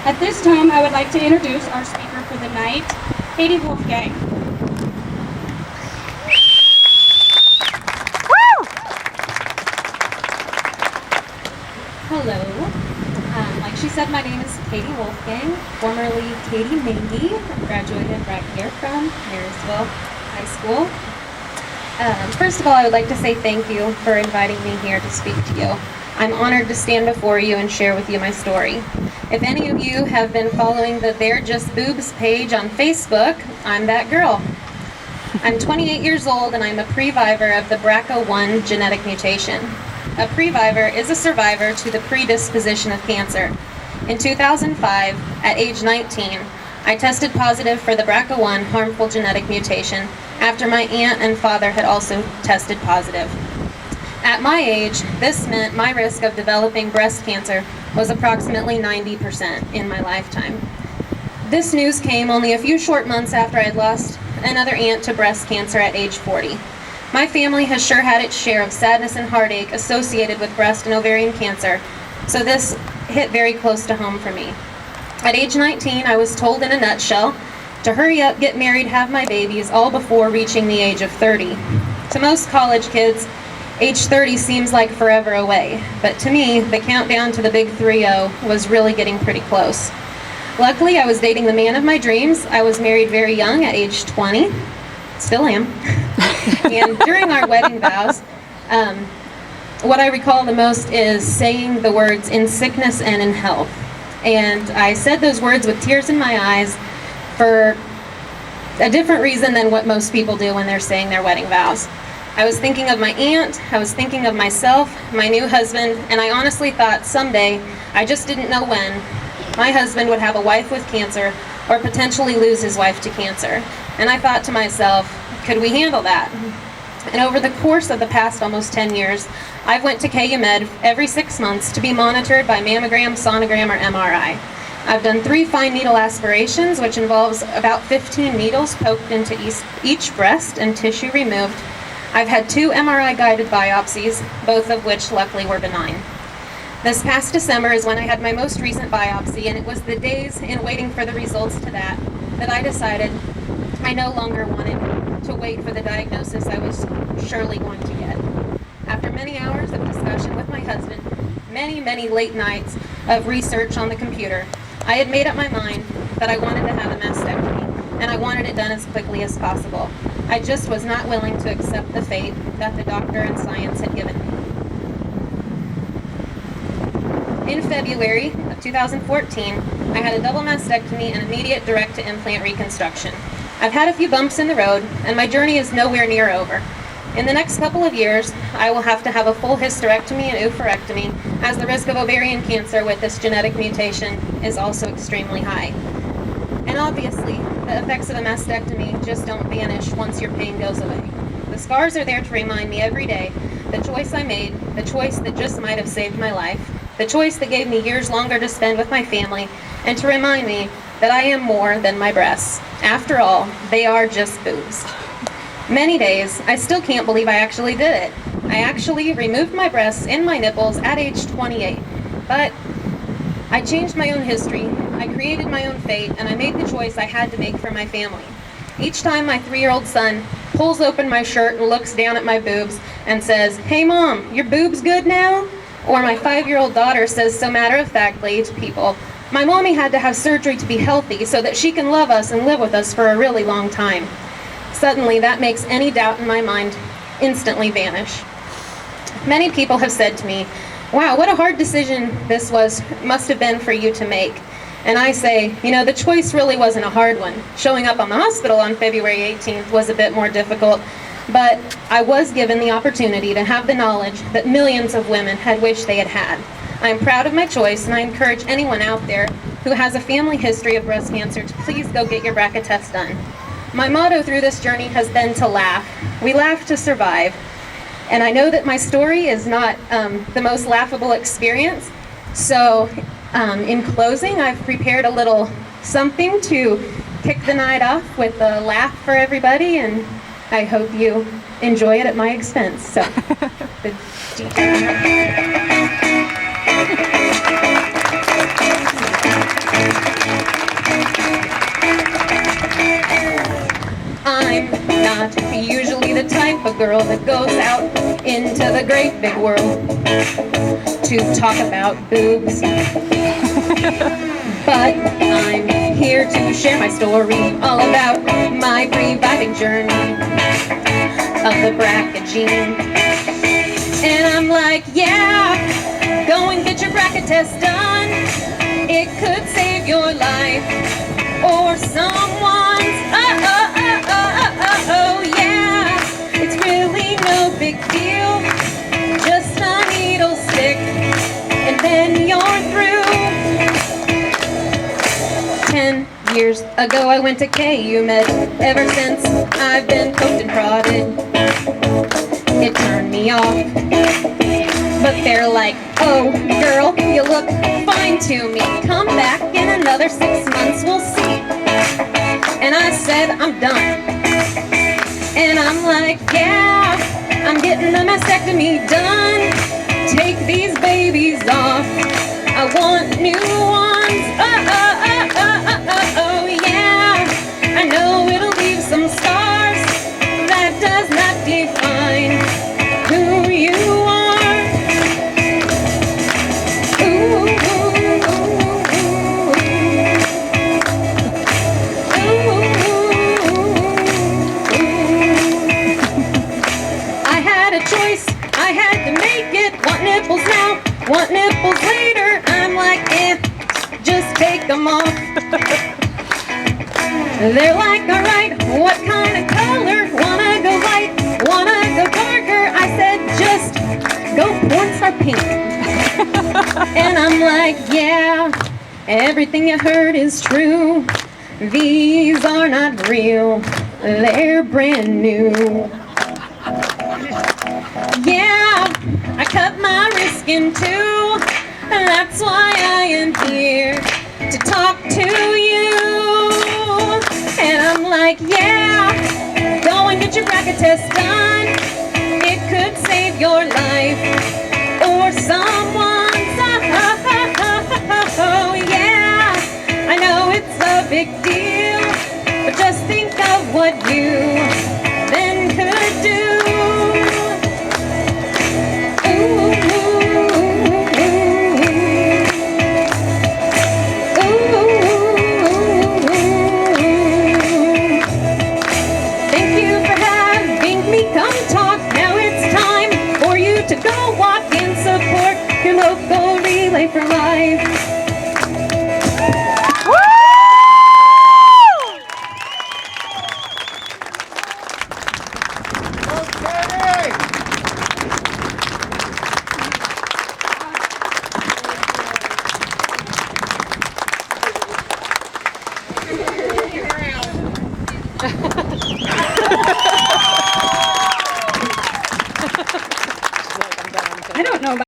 At this time, I would like to introduce our speaker for the night, Kati Wolfgang. Hello. Like she said, my name is Kati Wolfgang, formerly Katie Mingy. Graduated right here from Marysville High School. First of all, I would like to say thank you for inviting me here to speak to you. I'm honored to stand before you and share with you my story. If any of you have been following the They're Just Boobs page on Facebook, I'm that girl. I'm 28 years old and I'm a previvor of the BRCA1 genetic mutation. A previvor is a survivor to the predisposition of cancer. In 2005, at age 19, I tested positive for the BRCA1 harmful genetic mutation after my aunt and father had also tested positive. At my age, this meant my risk of developing breast cancer was approximately 90% in my lifetime. This news came only a few short months after I had lost another aunt to breast cancer at age 40. My family has sure had its share of sadness and heartache associated with breast and ovarian cancer, so this hit very close to home for me. At age 19, I was told in a nutshell to hurry up, get married, have my babies, all before reaching the age of 30. To most college kids, age 30 seems like forever away, but to me, the countdown to the big 3-0 was really getting pretty close. Luckily, I was dating the man of my dreams. I was married very young at age 20, still am. And during our wedding vows, what I recall the most is saying the words "in sickness and in health." And I said those words with tears in my eyes for a different reason than what most people do when they're saying their wedding vows. I was thinking of my aunt, I was thinking of myself, my new husband, and I honestly thought someday, I just didn't know when, my husband would have a wife with cancer or potentially lose his wife to cancer. And I thought to myself, could we handle that? And over the course of the past almost 10 years, I've went to KU Med every 6 months to be monitored by mammogram, sonogram, or MRI. I've done 3 fine needle aspirations, which involves about 15 needles poked into each breast and tissue removed. I've had 2 MRI-guided biopsies, both of which luckily were benign. This past December is when I had my most recent biopsy, and it was the days in waiting for the results to that I decided I no longer wanted to wait for the diagnosis I was surely going to get. After many hours of discussion with my husband, many late nights of research on the computer, I had made up my mind that I wanted to have a mastectomy, and I wanted it done as quickly as possible. I just was not willing to accept the fate that the doctor and science had given me. In February of 2014, I had a double mastectomy and immediate direct-to-implant reconstruction. I've had a few bumps in the road, and my journey is nowhere near over. In the next couple of years, I will have to have a full hysterectomy and oophorectomy, as the risk of ovarian cancer with this genetic mutation is also extremely high. And obviously, the effects of a mastectomy just don't vanish once your pain goes away. The scars are there to remind me every day the choice I made, the choice that just might have saved my life, the choice that gave me years longer to spend with my family, and to remind me that I am more than my breasts. After all, they are just boobs. Many days, I still can't believe I actually did it. I actually removed my breasts and my nipples at age 28. But I changed my own history, I created my own fate, and I made the choice I had to make for my family. Each time my 3-year-old son pulls open my shirt and looks down at my boobs and says, "Hey Mom, your boobs good now?" Or my 5-year-old daughter says so matter-of-factly to people, "My mommy had to have surgery to be healthy so that she can love us and live with us for a really long time." Suddenly, that makes any doubt in my mind instantly vanish. Many people have said to me, "Wow, what a hard decision this must have been for you to make." And I say, the choice really wasn't a hard one. Showing up on the hospital on February 18th was a bit more difficult, but I was given the opportunity to have the knowledge that millions of women had wished they had had. I am proud of my choice, and I encourage anyone out there who has a family history of breast cancer to please go get your BRCA test done. My motto through this journey has been to laugh. We laugh to survive. And I know that my story is not the most laughable experience, so in closing, I've prepared a little something to kick the night off with a laugh for everybody, and I hope you enjoy it at my expense. So, the DJ. girl that goes out into the great big world to talk about boobs. But I'm here to share my story all about my reviving journey of the bracket gene. And I'm like, yeah, go and get your bracket test done. It could save your life or someone's. Oh, yeah. It's really no big deal. Just a needle stick, and then you're through. 10 years ago I went to KU Med. Ever since I've been poked and prodded. It turned me off. But they're like, oh girl, you look fine to me. Come back in another 6 months, we'll see. And I said, I'm done. And I'm like, yeah, I'm getting a mastectomy done. Take these babies off, I want new ones. Oh yeah, I know it'll leave some scars. That does not define who you are. Ooh, I had a choice, I had to make it. Want nipples now, want nipples later. I'm like, just take them off. They're like, alright, what kind of color? Wanna go light, wanna go darker? I said, just go porn star pink. And I'm like, yeah, everything you heard is true. These are not real, they're brand new. Yeah, I cut my wrist in two. That's why I am here to talk to you. And I'm like, yeah, go and get your bracket test done. It could save your life or someone's. Oh yeah, I know it's a big deal, but just think of what you then could do. To go walk and support your local relay for life. I don't know about